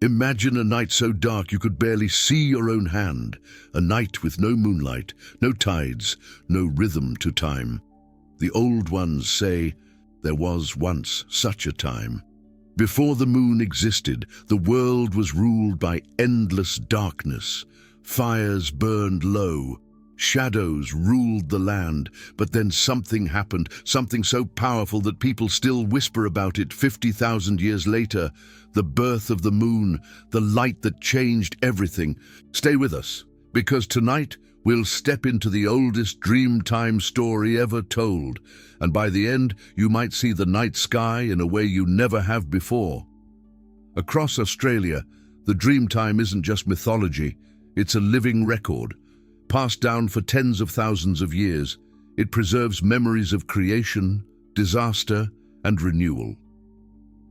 Imagine a night so dark you could barely see your own hand, a night with no moonlight, no tides, no rhythm to time. The old ones say, there was once such a time. Before the moon existed, the world was ruled by endless darkness. Fires burned low, shadows ruled the land, but then something happened, something so powerful that people still whisper about it 50,000 years later. The birth of the moon, the light that changed everything. Stay with us, because tonight we'll step into the oldest Dreamtime story ever told, and by the end you might see the night sky in a way you never have before. Across Australia, the Dreamtime isn't just mythology, it's a living record. Passed down for tens of thousands of years, it preserves memories of creation, disaster, and renewal.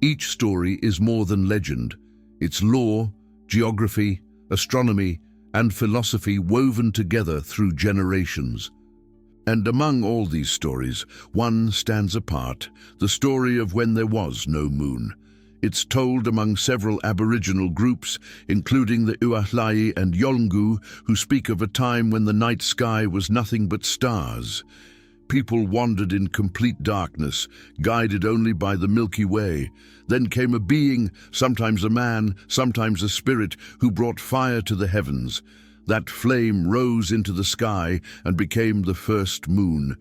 Each story is more than legend. It's lore, geography, astronomy, and philosophy woven together through generations. And among all these stories, one stands apart, the story of when there was no moon. It's told among several Aboriginal groups, including the Uahlai and Yolngu, who speak of a time when the night sky was nothing but stars. People wandered in complete darkness, guided only by the Milky Way. Then came a being, sometimes a man, sometimes a spirit, who brought fire to the heavens. That flame rose into the sky and became the first moon.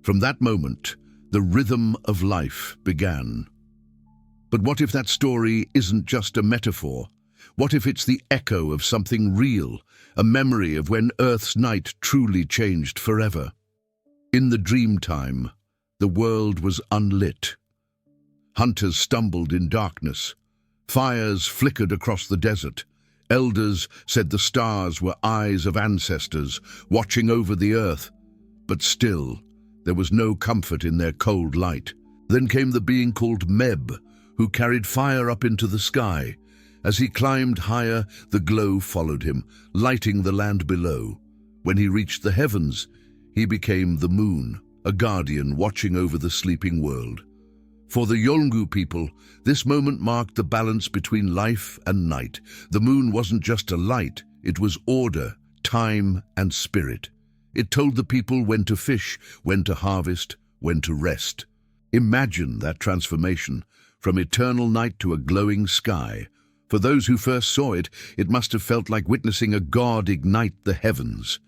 From that moment, the rhythm of life began. But what if that story isn't just a metaphor? What if it's the echo of something real, a memory of when Earth's night truly changed forever? In the Dreamtime, the world was unlit. Hunters stumbled in darkness. Fires flickered across the desert. Elders said the stars were eyes of ancestors, watching over the earth. But still, there was no comfort in their cold light. Then came the being called Meb, who carried fire up into the sky. As he climbed higher, the glow followed him, lighting the land below. When he reached the heavens, he became the moon, a guardian watching over the sleeping world. For the Yolngu people, this moment marked the balance between life and night. The moon wasn't just a light, it was order, time, and spirit. It told the people when to fish, when to harvest, when to rest. Imagine that transformation, from eternal night to a glowing sky. For those who first saw it, it must have felt like witnessing a god ignite the heavens.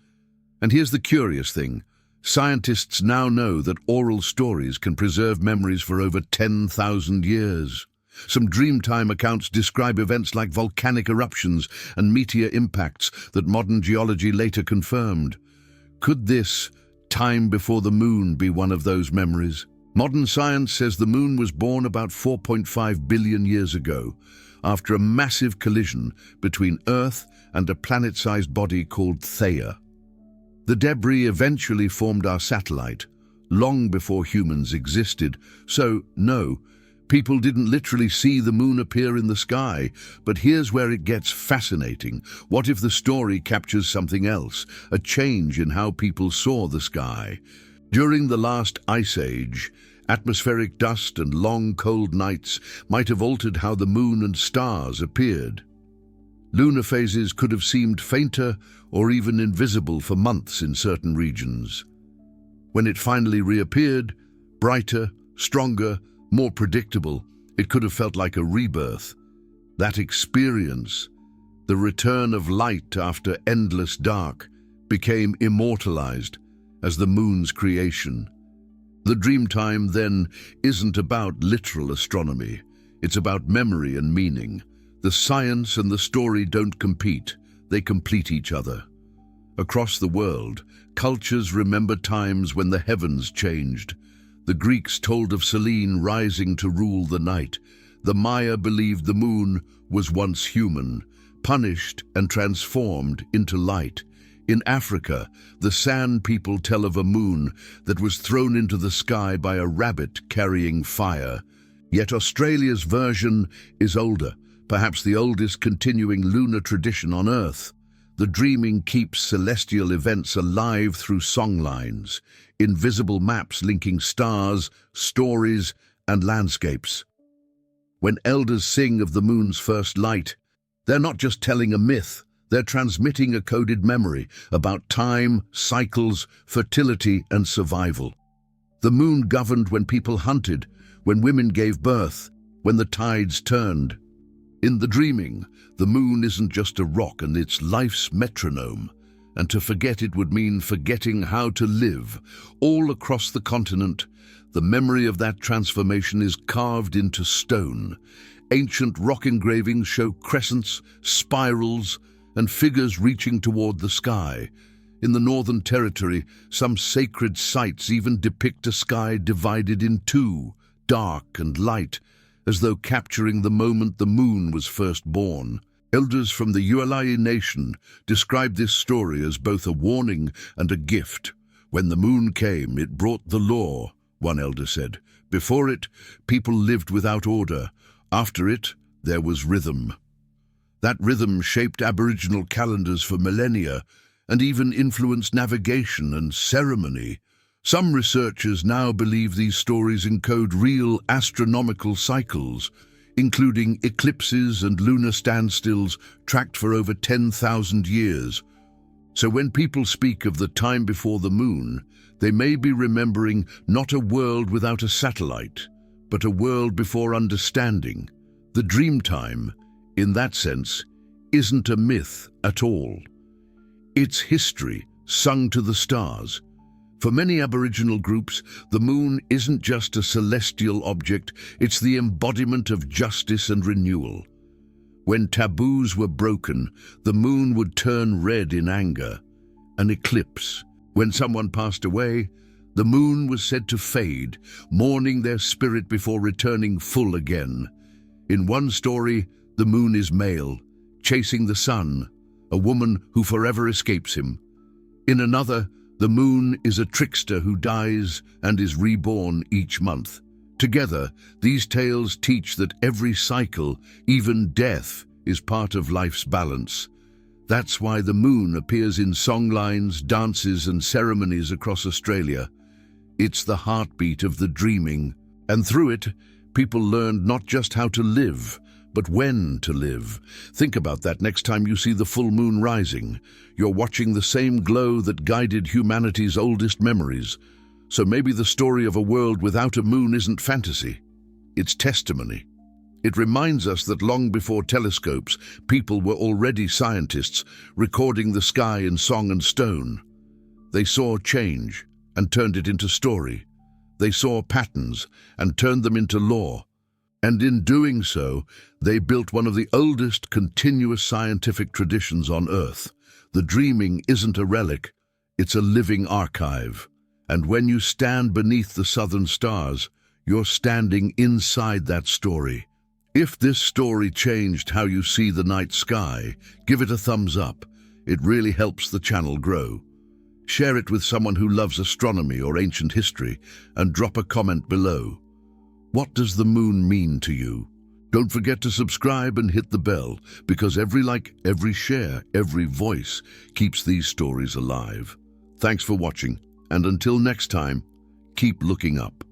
And here's the curious thing. Scientists now know that oral stories can preserve memories for over 10,000 years. Some Dreamtime accounts describe events like volcanic eruptions and meteor impacts that modern geology later confirmed. Could this time before the moon be one of those memories? Modern science says the moon was born about 4.5 billion years ago, after a massive collision between Earth and a planet-sized body called Theia. The debris eventually formed our satellite, long before humans existed. So, no, people didn't literally see the moon appear in the sky. But here's where it gets fascinating. What if the story captures something else, a change in how people saw the sky? During the last ice age, atmospheric dust and long cold nights might have altered how the moon and stars appeared. Lunar phases could have seemed fainter or even invisible for months in certain regions. When it finally reappeared, brighter, stronger, more predictable, it could have felt like a rebirth. That experience, the return of light after endless dark, became immortalized as the moon's creation. The Dreamtime, then, isn't about literal astronomy. It's about memory and meaning. The science and the story don't compete, they complete each other. Across the world, cultures remember times when the heavens changed. The Greeks told of Selene rising to rule the night. The Maya believed the moon was once human, punished and transformed into light. In Africa, the San people tell of a moon that was thrown into the sky by a rabbit carrying fire. Yet Australia's version is older, perhaps the oldest continuing lunar tradition on Earth. The dreaming keeps celestial events alive through songlines, invisible maps linking stars, stories, and landscapes. When elders sing of the moon's first light, They're not just telling a myth, they're transmitting a coded memory about time, cycles, fertility, and survival. The moon governed when people hunted, when women gave birth, when the tides turned. In the dreaming, the moon isn't just a rock, and it's life's metronome. And to forget it would mean forgetting how to live. All across the continent, the memory of that transformation is carved into stone. Ancient rock engravings show crescents, spirals, and figures reaching toward the sky. In the Northern Territory, some sacred sites even depict a sky divided in two, dark and light, as though capturing the moment the moon was first born. Elders from the Ualayi Nation describe this story as both a warning and a gift. When the moon came, it brought the law, one elder said. Before it, people lived without order. After it, there was rhythm. That rhythm shaped Aboriginal calendars for millennia and even influenced navigation and ceremony. Some researchers now believe these stories encode real astronomical cycles, including eclipses and lunar standstills tracked for over 10,000 years. So when people speak of the time before the moon, they may be remembering not a world without a satellite, but a world before understanding. The Dreamtime, in that sense, isn't a myth at all. It's history sung to the stars. For many Aboriginal groups, the moon isn't just a celestial object, it's the embodiment of justice and renewal. When taboos were broken, the moon would turn red in anger, an eclipse. When someone passed away, the moon was said to fade, mourning their spirit before returning full again. In one story, the moon is male, chasing the sun, a woman who forever escapes him. In another, the moon is a trickster who dies and is reborn each month. Together, these tales teach that every cycle, even death, is part of life's balance. That's why the moon appears in songlines, dances, and ceremonies across Australia. It's the heartbeat of the dreaming, and through it, people learned not just how to live, but when to live. Think about that next time you see the full moon rising. You're watching the same glow that guided humanity's oldest memories. So maybe the story of a world without a moon isn't fantasy. It's testimony. It reminds us that long before telescopes, people were already scientists, recording the sky in song and stone. They saw change and turned it into story. They saw patterns and turned them into law. And in doing so, they built one of the oldest continuous scientific traditions on Earth. The dreaming isn't a relic, it's a living archive. And when you stand beneath the southern stars, you're standing inside that story. If this story changed how you see the night sky, give it a thumbs up. It really helps the channel grow. Share it with someone who loves astronomy or ancient history, and drop a comment below. What does the moon mean to you? Don't forget to subscribe and hit the bell, because every like, every share, every voice keeps these stories alive. Thanks for watching, and until next time, keep looking up.